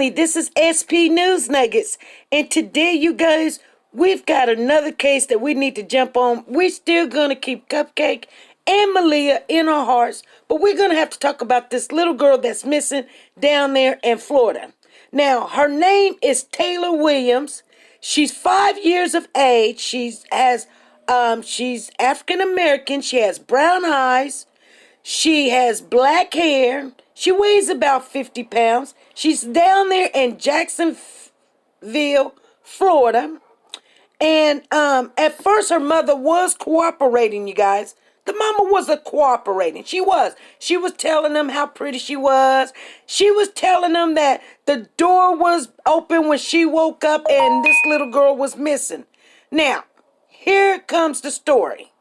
family. This is SP News Nuggets. And today, you guys, we've got another case that we need to jump on. We're still going to keep Cupcake and Malia in our hearts, but we're going to have to talk about this little girl that's missing down there in Florida. Now, her name is Taylor Williams. She's 5 years of age. She's African American. She has brown eyes. She has black hair. She weighs about 50 pounds. She's down there in Jacksonville, Florida. And at first her mother was cooperating, you guys. The mama wasn't cooperating. She was telling them how pretty she was. She was telling them that the door was open when she woke up and this little girl was missing. Now, here comes the story.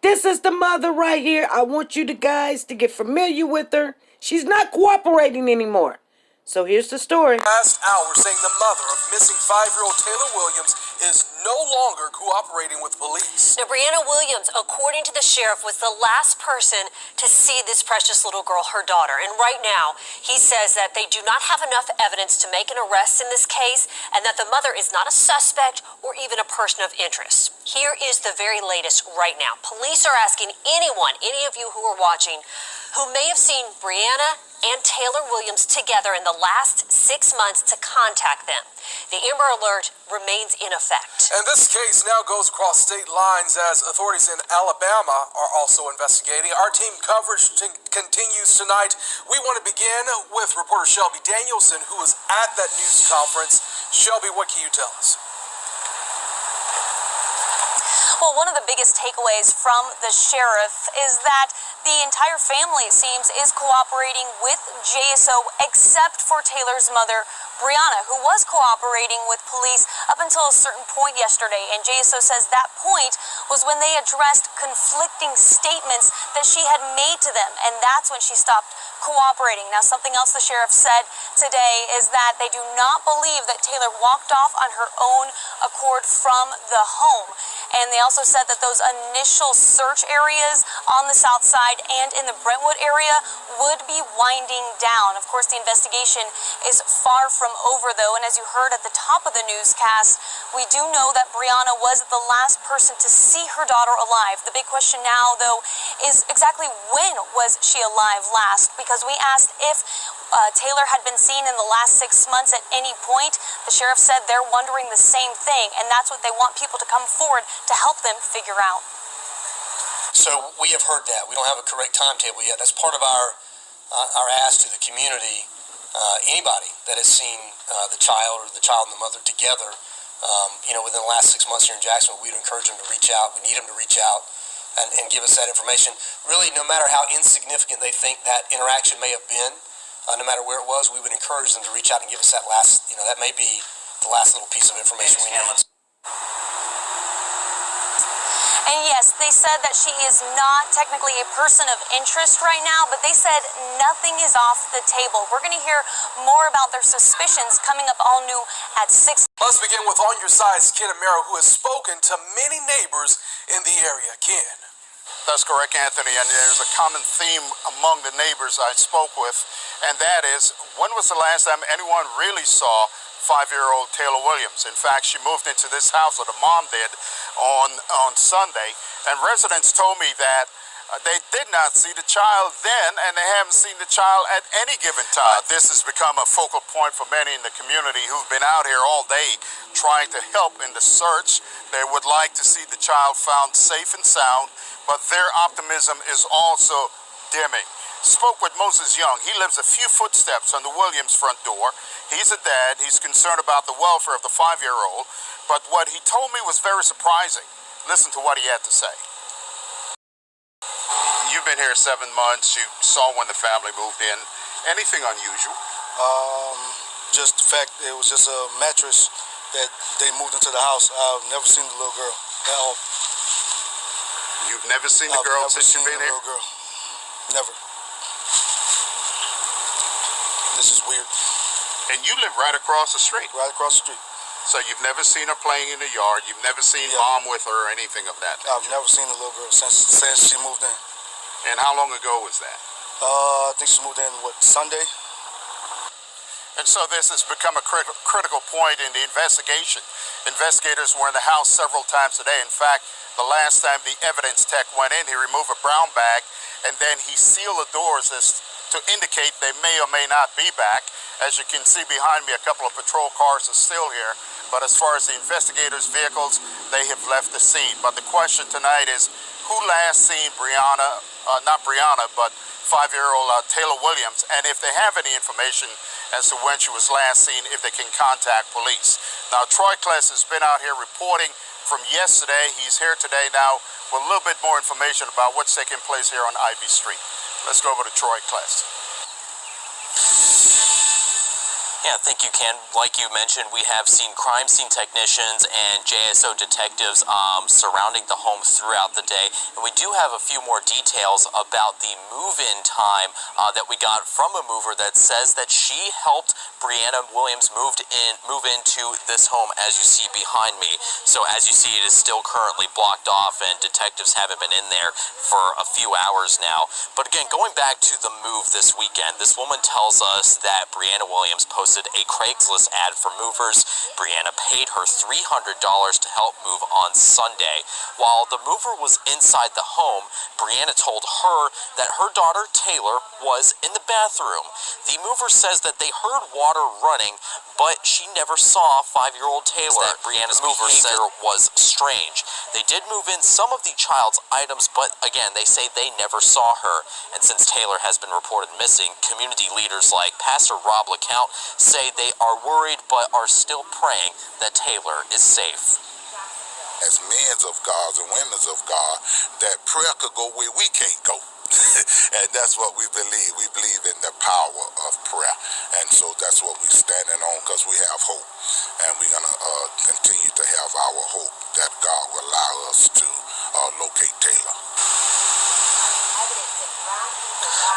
This is the mother right here. I want you guys to get familiar with her. She's not cooperating anymore. So here's the story. Last hour saying the mother of missing 5-year-old Taylor Williams is no longer cooperating with police. Now, Brianna Williams, according to the sheriff, was the last person to see this precious little girl, her daughter. And right now, he says that they do not have enough evidence to make an arrest in this case and that the mother is not a suspect or even a person of interest. Here is the very latest right now. Police are asking anyone, any of you who are watching, who may have seen Brianna and Taylor Williams together in the last 6 months to contact them. The Amber Alert remains in effect. And this case now goes across state lines as authorities in Alabama are also investigating. Our team coverage continues tonight. We want to begin with reporter Shelby Danielson, who was at that news conference. Shelby, what can you tell us? Well, one of the biggest takeaways from the sheriff is that the entire family, it seems, is cooperating with JSO except for Taylor's mother, Brianna, who was cooperating with police up until a certain point yesterday. And JSO says that point was when they addressed conflicting statements that she had made to them. And that's when she stopped cooperating. Now, something else the sheriff said today is that they do not believe that Taylor walked off on her own accord from the home. And they also said that those initial search areas on the south side and in the Brentwood area would be winding down. Of course, the investigation is far from over, though. And as you heard at the top of the newscast, we do know that Brianna was the last person to see her daughter alive. The big question now, though, is exactly when was she alive last? Because we asked if Taylor had been seen in the last 6 months at any point. The sheriff said they're wondering the same thing, and that's what they want people to come forward to help them figure out. So we have heard that. We don't have a correct timetable yet. That's part of our ask to the community. Anybody that has seen the child or the child and the mother together, within the last 6 months here in Jacksonville, we'd encourage them to reach out. We need them to reach out and give us that information. Really, no matter how insignificant they think that interaction may have been, no matter where it was, we would encourage them to reach out and give us that last, that may be the last little piece of information we need. And yes, they said that she is not technically a person of interest right now, but they said nothing is off the table. We're going to hear more about their suspicions coming up all new at 6. Let's begin with On Your Side's Ken Amaro, who has spoken to many neighbors in the area. Ken. That's correct, Anthony, and there's a common theme among the neighbors I spoke with, and that is, when was the last time anyone really saw 5-year-old Taylor Williams? In fact, she moved into this house, or the mom did, on Sunday, and residents told me that they did not see the child then, and they haven't seen the child at any given time. This has become a focal point for many in the community who've been out here all day trying to help in the search. They would like to see the child found safe and sound, but their optimism is also dimming. Spoke with Moses Young. He lives a few footsteps on the Williams front door. He's a dad. He's concerned about the welfare of the 5-year-old, but what he told me was very surprising. Listen to what he had to say. You've been here 7 months. You saw when the family moved in. Anything unusual? Just the fact it was just a mattress that they moved into the house. I've never seen the little girl at all. You've never seen the girl since you've been here? Little girl. Never. This is weird. And you live right across the street? Right across the street. So you've never seen her playing in the yard? You've never seen mom with her or anything of that nature? I've never seen the little girl since she moved in. And how long ago was that? I think she moved in, Sunday? And so this has become a critical point in the investigation. Investigators were in the house several times today. In fact, the last time the evidence tech went in, he removed a brown bag and then he sealed the doors as to indicate they may or may not be back. As you can see behind me, a couple of patrol cars are still here. But as far as the investigators' vehicles, they have left the scene. But the question tonight is, who last seen Brianna, not Brianna, but 5-year-old Taylor Williams, and if they have any information as to when she was last seen, if they can contact police. Now, Troy Kless has been out here reporting from yesterday. He's here today now with a little bit more information about what's taking place here on Ivy Street. Let's go over to Troy Kless. Yeah, thank you, Ken. Like you mentioned, we have seen crime scene technicians and JSO detectives surrounding the home throughout the day. And we do have a few more details about the move-in time that we got from a mover that says that she helped Brianna Williams move into this home, as you see behind me. So as you see, it is still currently blocked off, and detectives haven't been in there for a few hours now. But again, going back to the move this weekend, this woman tells us that Brianna Williams posted a Craigslist ad for movers. Brianna paid her $300 to help move on Sunday. While the mover was inside the home, Brianna told her that her daughter Taylor was in the bathroom. The mover says that they heard water running, but she never saw 5-year-old Taylor. That Brianna's behavior was strange. They did move in some of the child's items, but again, they say they never saw her. And since Taylor has been reported missing, community leaders like Pastor Rob LeCount say they are worried but are still praying that Taylor is safe. As men of God and women of God, that prayer could go where we can't go. And that's what we believe. We believe in the power of prayer. And so that's what we're standing on, because we have hope. And we're going to continue to have our hope that God will allow us to locate Taylor.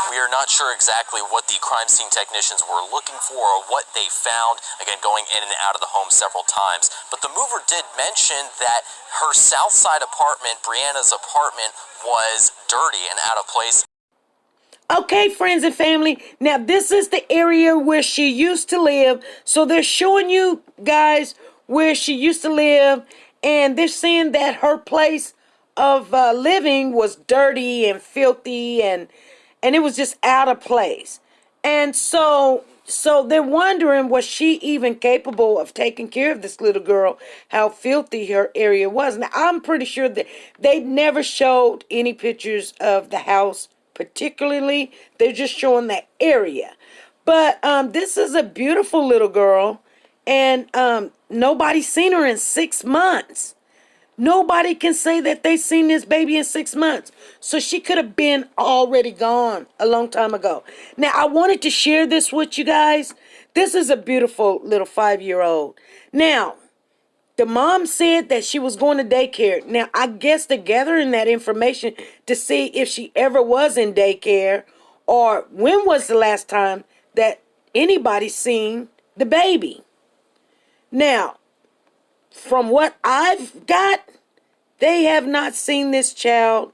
We are not sure exactly what the crime scene technicians were looking for or what they found, again, going in and out of the home several times. But the mover did mention that her south side apartment, Brianna's apartment, was dirty and out of place. Okay, friends and family, now this is the area where she used to live. So they're showing you guys where she used to live, and they're saying that her place of living was dirty and filthy, and it was just out of place. And so they're wondering, was she even capable of taking care of this little girl, how filthy her area was. Now, I'm pretty sure that they never showed any pictures of the house particularly. They're just showing that area. But this is a beautiful little girl, and nobody's seen her in 6 months. Nobody can say that they seen this baby in 6 months. So she could have been already gone a long time ago. Now, I wanted to share this with you guys. This is a beautiful little 5-year-old. Now, the mom said that she was going to daycare. Now, I guess they're gathering that information to see if she ever was in daycare, or when was the last time that anybody seen the baby. Now, from what I've got, they have not seen this child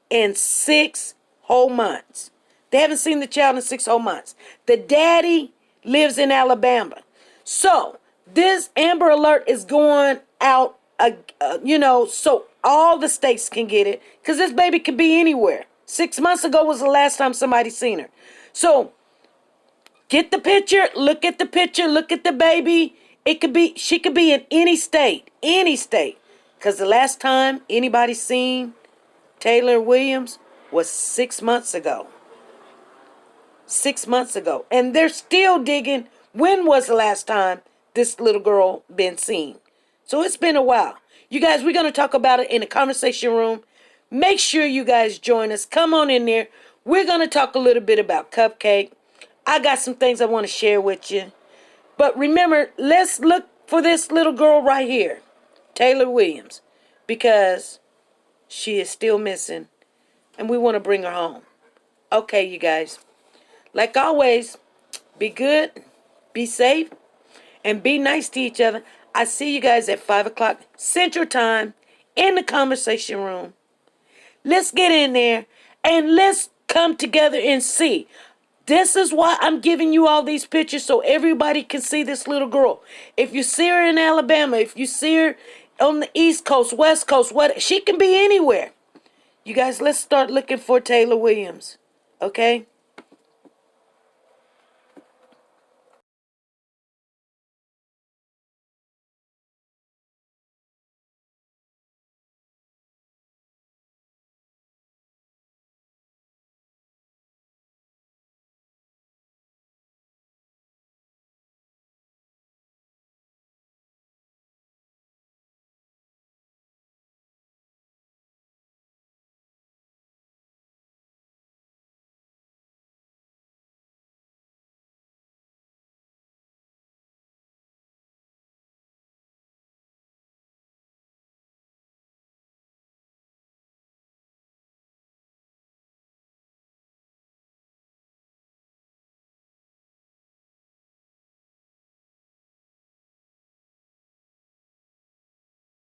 in 6 whole months. They haven't seen the child in 6 whole months. The daddy lives in Alabama. So this Amber Alert is going out, so all the states can get it, because this baby could be anywhere. 6 months ago was the last time somebody seen her. So get the picture, look at the picture, look at the baby. She could be in any state, because the last time anybody seen Taylor Williams was 6 months ago. 6 months ago. And they're still digging, when was the last time this little girl been seen? So it's been a while. You guys, we're going to talk about it in the conversation room. Make sure you guys join us. Come on in there. We're going to talk a little bit about Cupcake. I got some things I want to share with you. But remember, let's look for this little girl right here, Taylor Williams, because she is still missing, and we want to bring her home. Okay, you guys. Like always, be good, be safe, and be nice to each other. I see you guys at 5 o'clock Central Time in the conversation room. Let's get in there, and let's come together and see. This is why I'm giving you all these pictures so everybody can see this little girl. If you see her in Alabama, if you see her on the East Coast, West Coast, what, she can be anywhere. You guys, let's start looking for Taylor Williams. Okay?